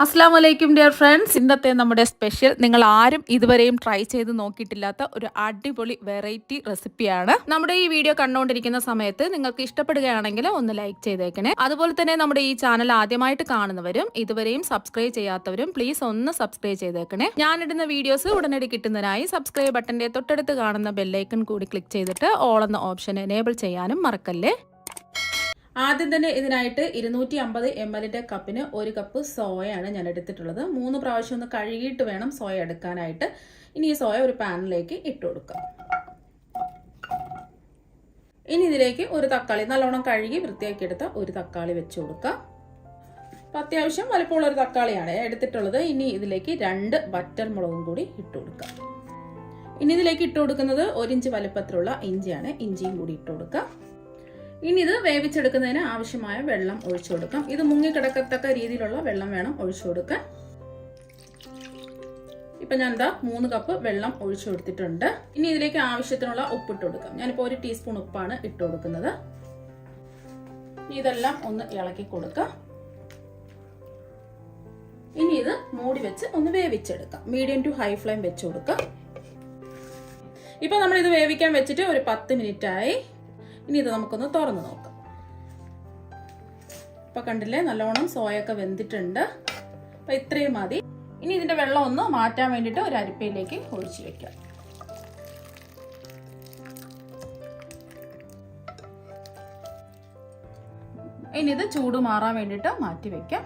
അസ്സാം വലൈക്കും dear friends. ഇന്നത്തെ നമ്മുടെ സ്പെഷ്യൽ നിങ്ങൾ ആരും ഇതുവരെയും ട്രൈ ചെയ്ത് നോക്കിയിട്ടില്ലാത്ത ഒരു അടിപൊളി വെറൈറ്റി റെസിപ്പിയാണ്. നമ്മുടെ ഈ വീഡിയോ കണ്ടുകൊണ്ടിരിക്കുന്ന സമയത്ത് നിങ്ങൾക്ക് ഇഷ്ടപ്പെടുകയാണെങ്കിൽ ഒന്ന് ലൈക്ക് ചെയ്തേക്കണേ. അതുപോലെ തന്നെ നമ്മുടെ ഈ ചാനൽ ആദ്യമായിട്ട് കാണുന്നവരും ഇതുവരെയും സബ്സ്ക്രൈബ് ചെയ്യാത്തവരും പ്ലീസ് ഒന്ന് സബ്സ്ക്രൈബ് ചെയ്തേക്കണേ. ഞാനിടുന്ന വീഡിയോസ് ഉടനടി കിട്ടുന്നതിനായി സബ്സ്ക്രൈബ് ബട്ടന്റെ തൊട്ടടുത്ത് കാണുന്ന ബെല്ലൈക്കൺ കൂടി ക്ലിക്ക് ചെയ്തിട്ട് ഓൾ എന്ന ഓപ്ഷൻ എനേബിൾ ചെയ്യാനും മറക്കല്ലേ. ആദ്യം തന്നെ ഇതിനായിട്ട് 250 ml കപ്പിന് 1 കപ്പ് സോയയാണ് ഞാൻ എടുത്തിട്ടുള്ളത്. 3 പ്രാവശ്യം ഒന്ന് കഴുകിയിട്ട് വേണം സോയ എടുക്കാനായിട്ട്. ഇനി ഈ സോയ ഒരു പാനിലേക്ക് ഇട്ട് കൊടുക്കാം. ഇനി ഇതിലേക്ക് ഒരു തക്കാളി നല്ലോണം കഴുകി വൃത്തിയാക്കി എടുത്ത ഒരു തക്കാളി വെച്ച് കൊടുക്കാം. അപ്പം അത്യാവശ്യം വലുപ്പമുള്ള ഒരു തക്കാളിയാണ് എടുത്തിട്ടുള്ളത്. ഇനി ഇതിലേക്ക് 2 വറ്റൽ മുളകും കൂടി ഇട്ട് കൊടുക്കാം. ഇനി ഇതിലേക്ക് ഇട്ട് കൊടുക്കുന്നത് 1 ഇഞ്ച് വലുപ്പത്തിലുള്ള ഇഞ്ചിയാണ്. ഇഞ്ചിയും കൂടി ഇട്ട് കൊടുക്കാം. ഇനി ഇത് വേവിച്ചെടുക്കുന്നതിന് ആവശ്യമായ വെള്ളം ഒഴിച്ചു കൊടുക്കാം. ഇത് മുങ്ങിക്കിടക്കത്തക്ക രീതിയിലുള്ള വെള്ളം വേണം ഒഴിച്ചു കൊടുക്കാൻ. ഇപ്പൊ ഞാൻ 3 കപ്പ് വെള്ളം ഒഴിച്ചു കൊടുത്തിട്ടുണ്ട്. ഇനി ഇതിലേക്ക് ആവശ്യത്തിനുള്ള ഉപ്പിട്ട് കൊടുക്കാം. ഞാനിപ്പോ 1 ടീസ്പൂൺ ഉപ്പാണ് ഇട്ട് കൊടുക്കുന്നത്. ഇതെല്ലാം ഒന്ന് ഇളക്കി കൊടുക്കാം. ഇനി ഇത് മൂടി വെച്ച് ഒന്ന് വേവിച്ചെടുക്കാം. മീഡിയം ടു ഹൈ ഫ്ലെയിം വെച്ച് കൊടുക്കാം. ഇപ്പൊ നമ്മൾ ഇത് വേവിക്കാൻ വെച്ചിട്ട് ഒരു 10 മിനിറ്റ് ആയി. ഇനി ഇത് നമുക്കൊന്ന് തുറന്നു നോക്കാം. ഇപ്പൊ കണ്ടില്ലേ, നല്ലോണം സോയൊക്കെ വെന്തിട്ടുണ്ട്. അപ്പൊ ഇത്രയും മതി. ഇനി ഇതിന്റെ വെള്ളം ഒന്ന് മാറ്റാൻ വേണ്ടിയിട്ട് ഒരു അരിപ്പയിലേക്ക് ഒഴിച്ചു വെക്കാം. ഇനി ഇത് ചൂട് മാറാൻ വേണ്ടിയിട്ട് മാറ്റി വെക്കാം.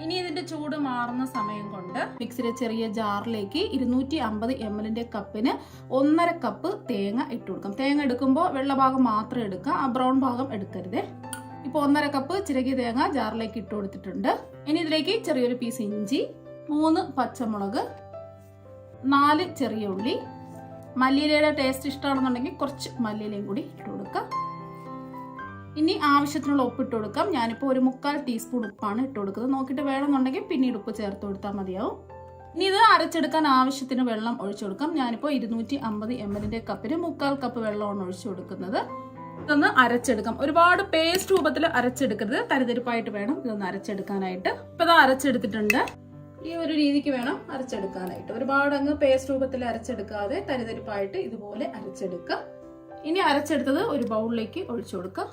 ഇനി ഇതിന്റെ ചൂട് മാറുന്ന സമയം കൊണ്ട് മിക്സിയുടെ ചെറിയ ജാറിലേക്ക് 250 ml കപ്പിന് 1.5 കപ്പ് തേങ്ങ ഇട്ട് കൊടുക്കാം. തേങ്ങ എടുക്കുമ്പോൾ വെള്ള ഭാഗം മാത്രം എടുക്കാം, ആ ബ്രൗൺ ഭാഗം എടുക്കരുതേ. ഇപ്പൊ 1.5 കപ്പ് ചിരകിയ തേങ്ങ ജാറിലേക്ക് ഇട്ട് കൊടുത്തിട്ടുണ്ട്. ഇനി ഇതിലേക്ക് ചെറിയൊരു പീസ് ഇഞ്ചി, 3 പച്ചമുളക്, 4 ചെറിയ ഉള്ളി, മല്ലിയിലയുടെ ടേസ്റ്റ് ഇഷ്ടമാണെന്നുണ്ടെങ്കിൽ കുറച്ച് മല്ലിയിലയും കൂടി ഇട്ട് കൊടുക്കാം. ഇനി ആവശ്യത്തിനുള്ള ഉപ്പ് ഇട്ട് കൊടുക്കാം. ഞാനിപ്പോൾ ഒരു 3/4 ടീസ്പൂൺ ഉപ്പാണ് ഇട്ട് കൊടുക്കുന്നത്. നോക്കിയിട്ട് വേണമെന്നുണ്ടെങ്കിൽ പിന്നീട് ഉപ്പ് ചേർത്ത് കൊടുത്താൽ മതിയാവും. ഇനി ഇത് അരച്ചെടുക്കാൻ ആവശ്യത്തിന് വെള്ളം ഒഴിച്ചു കൊടുക്കാം. ഞാനിപ്പോൾ 250 ml കപ്പിന് 3/4 കപ്പ് വെള്ളമാണ് ഒഴിച്ചു കൊടുക്കുന്നത്. ഇതൊന്ന് അരച്ചെടുക്കാം. ഒരുപാട് പേസ്റ്റ് രൂപത്തിൽ അരച്ചെടുക്കരുത്, തരിതരിപ്പായിട്ട് വേണം ഇതൊന്ന് അരച്ചെടുക്കാനായിട്ട്. ഇപ്പൊ ഇത് അരച്ചെടുത്തിട്ടുണ്ട്. ഈ ഒരു രീതിക്ക് വേണം അരച്ചെടുക്കാനായിട്ട്. ഒരുപാട് അങ്ങ് പേസ്റ്റ് രൂപത്തിൽ അരച്ചെടുക്കാതെ തരിതരിപ്പായിട്ട് ഇതുപോലെ അരച്ചെടുക്കാം. ഇനി അരച്ചെടുത്തത് ഒരു ബൗളിലേക്ക് ഒഴിച്ചു കൊടുക്കാം.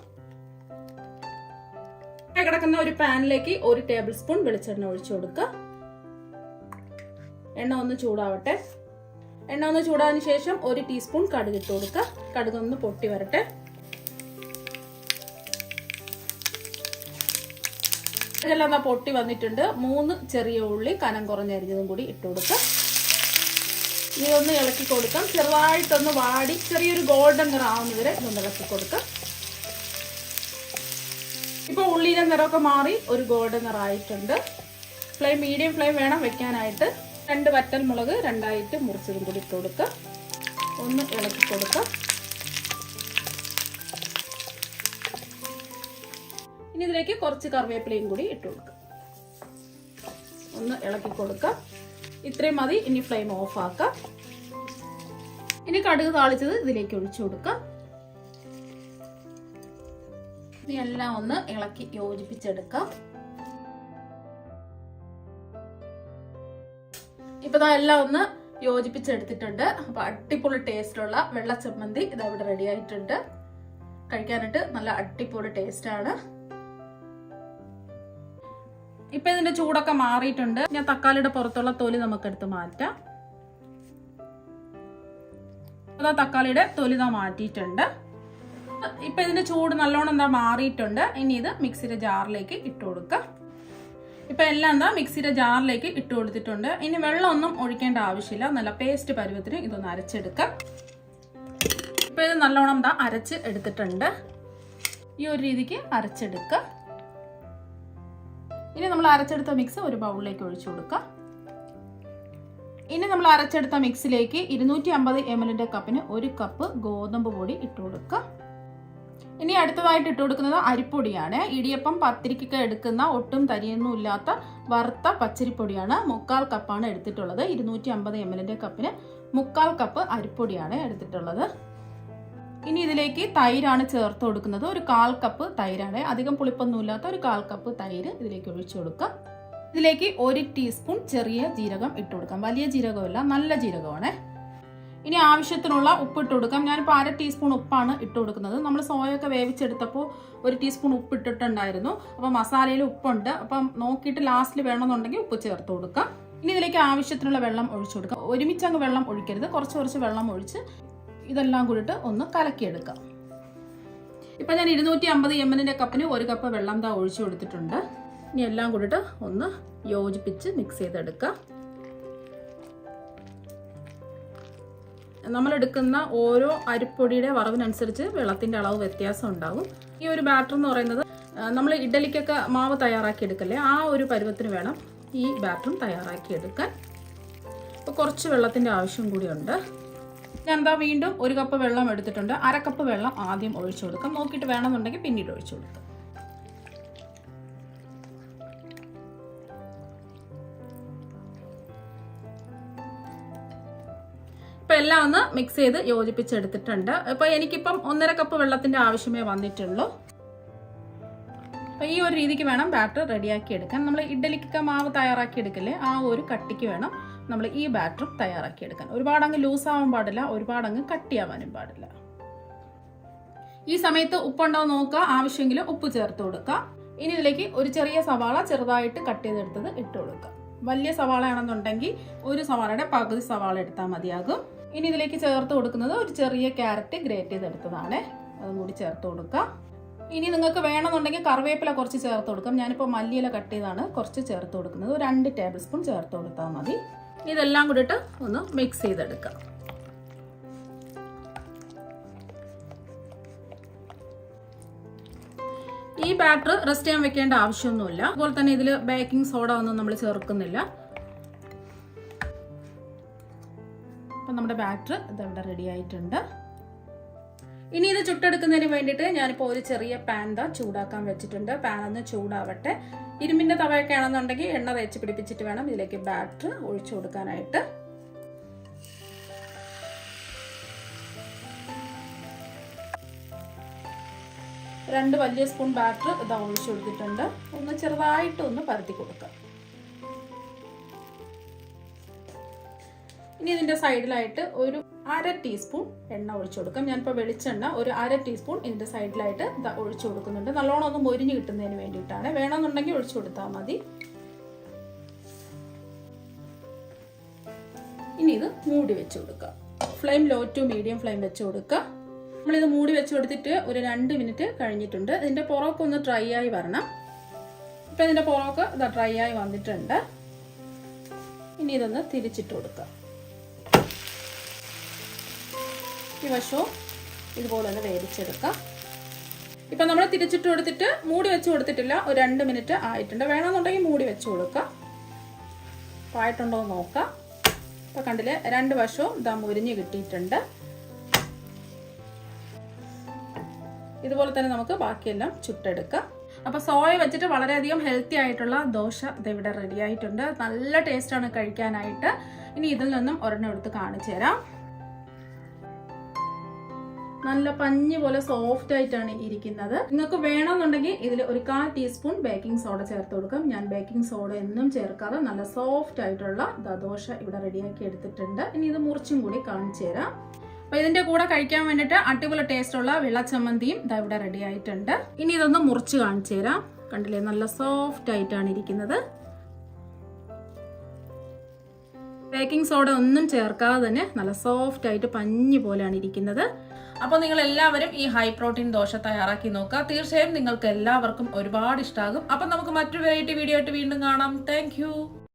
കിടക്കുന്ന ഒരു പാനിലേക്ക് 1 ടേബിൾ സ്പൂൺ വെളിച്ചെണ്ണ ഒഴിച്ചു കൊടുക്കുക. എണ്ണ ഒന്ന് ചൂടാവട്ടെ. എണ്ണ ഒന്ന് ചൂടാതിന് ശേഷം 1 ടീസ്പൂൺ കടുക് ഇട്ട് കൊടുക്കുക. കടുക് ഒന്ന് പൊട്ടി വരട്ടെ. ഇതെല്ലാം പൊട്ടി വന്നിട്ടുണ്ട്. 3 ചെറിയ ഉള്ളി കനം കുറഞ്ഞരിഞ്ഞതും കൂടി ഇട്ട് കൊടുക്കുക. ഇതൊന്ന് ഇളക്കി കൊടുക്കാം. ചെറുതായിട്ടൊന്ന് വാടി ചെറിയൊരു ഗോൾഡൻ നിറം ആവുന്നവരെ ഇതൊന്ന് ഇളക്കി കൊടുക്കാം. ഇപ്പൊ ഉള്ളിയുടെ നിറമൊക്കെ മാറി ഒരു ഗോൾഡൻ നിറമായിട്ടുണ്ട്. ഫ്ലെയിം മീഡിയം ഫ്ലെയിം വേണം വെക്കാനായിട്ട്. 2 വറ്റൽ മുളക് 2ആയിട്ട് മുറിച്ചതും കൂടി ഇട്ട് കൊടുക്കുക. ഒന്ന് ഇളക്കി കൊടുക്കുക. ഇനി ഇതിലേക്ക് കുറച്ച് കറിവേപ്പിലയും കൂടി ഇട്ട് കൊടുക്കുക. ഒന്ന് ഇളക്കി കൊടുക്കുക. ഇത്രയും മതി. ഇനി ഫ്ലെയിം ഓഫ് ആക്കാം. ഇനി കടുക് താളിച്ചത് ഇതിലേക്ക് ഒഴിച്ചു കൊടുക്കുക. എല്ലാം ഒന്ന് ഇളക്കി യോജിപ്പിച്ചെടുക്കാം. ഇപ്പൊ എല്ലാം ഒന്ന് യോജിപ്പിച്ചെടുത്തിട്ടുണ്ട്. അപ്പൊ അടിപൊളി ടേസ്റ്റുള്ള വെള്ള ചമ്മന്തി ഇത് ഇവിടെ റെഡി ആയിട്ടുണ്ട്. കഴിക്കാനായിട്ട് നല്ല അടിപൊളി ടേസ്റ്റ് ആണ്. ഇപ്പൊ ഇതിന്റെ ചൂടൊക്കെ മാറിയിട്ടുണ്ട്. ഞാൻ തക്കാളിയുടെ പുറത്തുള്ള തൊലി നമുക്കെടുത്ത് മാറ്റാം. അതാ തക്കാളിയുടെ തൊലി മാറ്റിയിട്ടുണ്ട്. ഇപ്പൊ ഇതിന്റെ ചൂട് നല്ലോണം മാറിയിട്ടുണ്ട്. ഇനി ഇത് മിക്സിയുടെ ജാറിലേക്ക് ഇട്ട് കൊടുക്കാം. ഇപ്പൊ എല്ലാം മിക്സിയുടെ ജാറിലേക്ക് ഇട്ട് കൊടുത്തിട്ടുണ്ട്. ഇനി വെള്ളമൊന്നും ഒഴിക്കേണ്ട ആവശ്യമില്ല. നല്ല പേസ്റ്റ് പരുവത്തിന് ഇതൊന്ന് അരച്ചെടുക്കാം. ഇപ്പൊ ഇത് നല്ലോണം അരച്ച് എടുത്തിട്ടുണ്ട്. ഈ ഒരു രീതിക്ക് അരച്ചെടുക്കുക. ഇനി നമ്മൾ അരച്ചെടുത്ത മിക്സ് ഒരു ബൗളിലേക്ക് ഒഴിച്ചു കൊടുക്കാം. ഇനി നമ്മൾ അരച്ചെടുത്ത മിക്സിലേക്ക് 250 ml കപ്പിന് 1 കപ്പ് ഗോതമ്പ് പൊടി ഇട്ട് കൊടുക്കുക. ഇനി അടുത്തതായിട്ട് ഇട്ട് കൊടുക്കുന്നത് അരിപ്പൊടിയാണ്. ഇടിയപ്പം പത്തിരിക്കൊക്കെ എടുക്കുന്ന ഒട്ടും തരിയൊന്നും ഇല്ലാത്ത വറുത്ത പച്ചരിപ്പൊടിയാണ്. 3/4 കപ്പാണ് എടുത്തിട്ടുള്ളത്. 250 ml കപ്പിന് 3/4 കപ്പ് അരിപ്പൊടിയാണ് എടുത്തിട്ടുള്ളത്. ഇനി ഇതിലേക്ക് തൈരാണ് ചേർത്ത് കൊടുക്കുന്നത്. ഒരു 1/4 കപ്പ് തൈരാണ്. അധികം പുളിപ്പൊന്നും ഇല്ലാത്ത ഒരു 1/4 കപ്പ് തൈര് ഇതിലേക്ക് ഒഴിച്ചു കൊടുക്കാം. ഇതിലേക്ക് 1 ടീസ്പൂൺ ചെറിയ ജീരകം ഇട്ട് കൊടുക്കാം. വലിയ ജീരകമല്ല, നല്ല ജീരകമാണ്. ഇനി ആവശ്യത്തിനുള്ള ഉപ്പ് ഇട്ട് കൊടുക്കാം. ഞാനിപ്പോൾ 1/2 ടീസ്പൂൺ ഉപ്പാണ് ഇട്ട് കൊടുക്കുന്നത്. നമ്മൾ സോയൊക്കെ വേവിച്ചെടുത്തപ്പോൾ 1 ടീസ്പൂൺ ഉപ്പ് ഇട്ടിട്ടുണ്ടായിരുന്നു. അപ്പോൾ മസാലയിൽ ഉപ്പുണ്ട്. അപ്പം നോക്കിയിട്ട് ലാസ്റ്റിൽ വേണമെന്നുണ്ടെങ്കിൽ ഉപ്പ് ചേർത്ത് കൊടുക്കാം. ഇനി ഇതിലേക്ക് ആവശ്യത്തിനുള്ള വെള്ളം ഒഴിച്ചു കൊടുക്കാം. ഒരുമിച്ചങ്ങ് വെള്ളം ഒഴിക്കരുത്, കുറച്ച് വെള്ളം ഒഴിച്ച് ഇതെല്ലാം കൂടിയിട്ട് ഒന്ന് കലക്കിയെടുക്കാം. ഇപ്പം ഞാൻ 250 ml കപ്പിന് 1 കപ്പ് വെള്ളം ഒഴിച്ചു കൊടുത്തിട്ടുണ്ട്. ഇനി എല്ലാം കൂടിയിട്ട് ഒന്ന് യോജിപ്പിച്ച് മിക്സ് ചെയ്തെടുക്കാം. നമ്മളെടുക്കുന്ന ഓരോ അരിപ്പൊടിയുടെ വറവിനനുസരിച്ച് വെള്ളത്തിൻ്റെ അളവ് വ്യത്യാസം ഉണ്ടാകും. ഈ ഒരു ബാറ്റർ എന്ന് പറയുന്നത് നമ്മൾ ഇഡ്ഡലിക്കൊക്കെ മാവ് തയ്യാറാക്കി എടുക്കല്ലേ, ആ ഒരു പരുവത്തിന് വേണം ഈ ബാറ്ററും തയ്യാറാക്കി എടുക്കാൻ. അപ്പോൾ കുറച്ച് വെള്ളത്തിൻ്റെ ആവശ്യം കൂടിയുണ്ട്. ഞാൻ വീണ്ടും 1 കപ്പ് വെള്ളം എടുത്തിട്ടുണ്ട്. 1/2 കപ്പ് വെള്ളം ആദ്യം ഒഴിച്ചു കൊടുക്കാം. നോക്കിയിട്ട് വേണമെന്നുണ്ടെങ്കിൽ പിന്നീട് ഒഴിച്ചു കൊടുക്കാം. ഇപ്പം എല്ലാം ഒന്ന് മിക്സ് ചെയ്ത് യോജിപ്പിച്ചെടുത്തിട്ടുണ്ട്. ഇപ്പോൾ എനിക്കിപ്പം 1.5 കപ്പ് വെള്ളത്തിൻ്റെ ആവശ്യമേ വന്നിട്ടുള്ളൂ. അപ്പോൾ ഈ ഒരു രീതിക്ക് വേണം ബാറ്റർ റെഡിയാക്കി എടുക്കാൻ. നമ്മൾ ഇഡ്ഡലിക്കൊക്കെ മാവ് തയ്യാറാക്കി എടുക്കില്ലേ, ആ ഒരു കട്ടിക്ക് വേണം നമ്മൾ ഈ ബാറ്ററും തയ്യാറാക്കി എടുക്കാൻ. ഒരുപാടങ്ങ് ലൂസാവാൻ പാടില്ല, ഒരുപാടങ്ങ് കട്ടിയാവാനും പാടില്ല. ഈ സമയത്ത് ഉപ്പുണ്ടോ നോക്കുക, ആവശ്യമെങ്കിൽ ഉപ്പ് ചേർത്ത് കൊടുക്കുക. ഇനി ഇതിലേക്ക് ഒരു ചെറിയ സവാള ചെറുതായിട്ട് കട്ട് ചെയ്തെടുത്തത് ഇട്ട് കൊടുക്കുക. വലിയ സവാള ആണെന്നുണ്ടെങ്കിൽ 1 സവാളയുടെ പകുതി സവാള എടുത്താൽ മതിയാകും. ഇനി ഇതിലേക്ക് ചേർത്ത് കൊടുക്കുന്നത് ഒരു ചെറിയ ക്യാരറ്റ് ഗ്രേറ്റ് ചെയ്തെടുത്തതാണ്, അതും കൂടി ചേർത്ത് കൊടുക്കുക. ഇനി നിങ്ങൾക്ക് വേണമെന്നുണ്ടെങ്കിൽ കറിവേപ്പില കുറച്ച് ചേർത്ത് കൊടുക്കാം. ഞാനിപ്പോൾ മല്ലിയില കട്ട് ചെയ്താണ് കുറച്ച് ചേർത്ത് കൊടുക്കുന്നത്. 2 ടേബിൾ സ്പൂൺ ചേർത്ത് കൊടുത്താൽ മതി. ഇതെല്ലാം കൂടിയിട്ട് ഒന്ന് മിക്സ് ചെയ്തെടുക്കാം. ഈ ബാറ്റർ റെസ്റ്റ് ചെയ്യാൻ വെക്കേണ്ട ആവശ്യമൊന്നുമില്ല. അതുപോലെ തന്നെ ഇതിൽ ബേക്കിംഗ് സോഡ ഒന്നും നമ്മൾ ചേർക്കുന്നില്ല. അപ്പം നമ്മുടെ ബാറ്റർ ഇതവിടെ റെഡി ആയിട്ടുണ്ട്. ഇനി ഇത് ചുട്ടെടുക്കുന്നതിന് വേണ്ടിയിട്ട് ഞാനിപ്പോൾ ഒരു ചെറിയ പാൻ ചൂടാക്കാൻ വെച്ചിട്ടുണ്ട്. പാൻ ഒന്ന് ചൂടാവട്ടെ. ഇരുമ്പിൻ്റെ തവയൊക്കെ ആണെന്നുണ്ടെങ്കിൽ എണ്ണ തേച്ച് പിടിപ്പിച്ചിട്ട് വേണം ഇതിലേക്ക് ബാറ്റർ ഒഴിച്ചു കൊടുക്കാനായിട്ട്. രണ്ട് വലിയ സ്പൂൺ ബാറ്റർ ഇതാ ഒഴിച്ചു കൊടുത്തിട്ടുണ്ട്. ഒന്ന് ചെറുതായിട്ട് ഒന്ന് പരത്തി കൊടുക്കാം. ഇനി ഇതിന്റെ സൈഡിലായിട്ട് ഒരു 1/2 ടീസ്പൂൺ എണ്ണ ഒഴിച്ചു കൊടുക്കാം. ഞാനിപ്പോൾ വെളിച്ചെണ്ണ ഒരു 1/2 ടീസ്പൂൺ ഇതിന്റെ സൈഡിലായിട്ട് ഒഴിച്ചു കൊടുക്കുന്നുണ്ട്. നല്ലോണം ഒന്ന് മൊരിഞ്ഞ് കിട്ടുന്നതിന് വേണ്ടിയിട്ടാണ്. വേണമെന്നുണ്ടെങ്കിൽ ഒഴിച്ചു കൊടുത്താൽ മതി. ഇനി ഇത് മൂടി വെച്ച് കൊടുക്കാം. Flame low to medium flame വെച്ച് കൊടുക്കുക. നമ്മളിത് മൂടി വെച്ച് കൊടുത്തിട്ട് ഒരു 2 മിനിറ്റ് കഴിഞ്ഞിട്ടുണ്ട്. ഇതിന്റെ പുറമൊക്കെ ഒന്ന് ഡ്രൈ ആയി വരണം. ഇപ്പം ഇതിന്റെ പുറമൊക്കെ ഡ്രൈ ആയി വന്നിട്ടുണ്ട്. ഇനി ഇതൊന്ന് തിരിച്ചിട്ട് കൊടുക്കുക. ഈ വശവും ഇതുപോലെ തന്നെ വേവിച്ചെടുക്കാം. ഇപ്പം നമ്മൾ തിരിച്ചിട്ട് കൊടുത്തിട്ട് മൂടി വെച്ച് കൊടുത്തിട്ടില്ല. ഒരു 2 മിനിറ്റ് ആയിട്ടുണ്ട്. വേണമെന്നുണ്ടെങ്കിൽ മൂടി വെച്ച് കൊടുക്കാം. ആയിട്ടുണ്ടോ എന്ന് നോക്കാം. ഇപ്പം കണ്ടില്ലേ, 2 വശവും മുരിഞ്ഞ് കിട്ടിയിട്ടുണ്ട്. ഇതുപോലെ തന്നെ നമുക്ക് ബാക്കിയെല്ലാം ചുട്ടെടുക്കാം. അപ്പോൾ സോയ വെച്ചിട്ട് വളരെയധികം ഹെൽത്തി ആയിട്ടുള്ള ദോശ ഇതിവിടെ റെഡി ആയിട്ടുണ്ട്. നല്ല ടേസ്റ്റാണ് കഴിക്കാനായിട്ട്. ഇനി ഇതിൽ നിന്നും ഒരെണ്ണം എടുത്ത് കാണിച്ചു തരാം. നല്ല പഞ്ഞി പോലെ സോഫ്റ്റ് ആയിട്ടാണ് ഇരിക്കുന്നത്. നിങ്ങൾക്ക് വേണമെന്നുണ്ടെങ്കിൽ ഇതിൽ ഒരു 1/4 ടീസ്പൂൺ ബേക്കിംഗ് സോഡ ചേർത്ത് കൊടുക്കാം. ഞാൻ ബേക്കിംഗ് സോഡ എന്നും ചേർക്കാതെ നല്ല സോഫ്റ്റ് ആയിട്ടുള്ള ദോശ ഇവിടെ റെഡിയാക്കി എടുത്തിട്ടുണ്ട്. ഇനി ഇത് മുറിച്ചും കൂടി കാണിച്ചു തരാം. അപ്പോൾ ഇതിന്റെ കൂടെ കഴിക്കാൻ വേണ്ടിയിട്ട് അടിപൊളി ടേസ്റ്റുള്ള വെള്ളച്ചമ്മന്തിയും ഇവിടെ റെഡി ആയിട്ടുണ്ട്. ഇനി ഇതൊന്ന് മുറിച്ച് കാണിച്ചു തരാം. കണ്ടില്ലേ, നല്ല സോഫ്റ്റ് ആയിട്ടാണ് ഇരിക്കുന്നത്. ബേക്കിംഗ് സോഡ ഒന്നും ചേർക്കാതെ തന്നെ നല്ല സോഫ്റ്റ് ആയിട്ട് പഞ്ഞി പോലെയാണ് ഇരിക്കുന്നത്. അപ്പോൾ നിങ്ങൾ എല്ലാവരും ഈ ഹൈ പ്രോട്ടീൻ ദോശ തയ്യാറാക്കി നോക്കുക. തീർച്ചയായും നിങ്ങൾക്ക് എല്ലാവർക്കും ഒരുപാട് ഇഷ്ടമാകും. അപ്പം നമുക്ക് മറ്റൊരു വെറൈറ്റി വീഡിയോ ആയിട്ട് വീണ്ടും കാണാം. താങ്ക്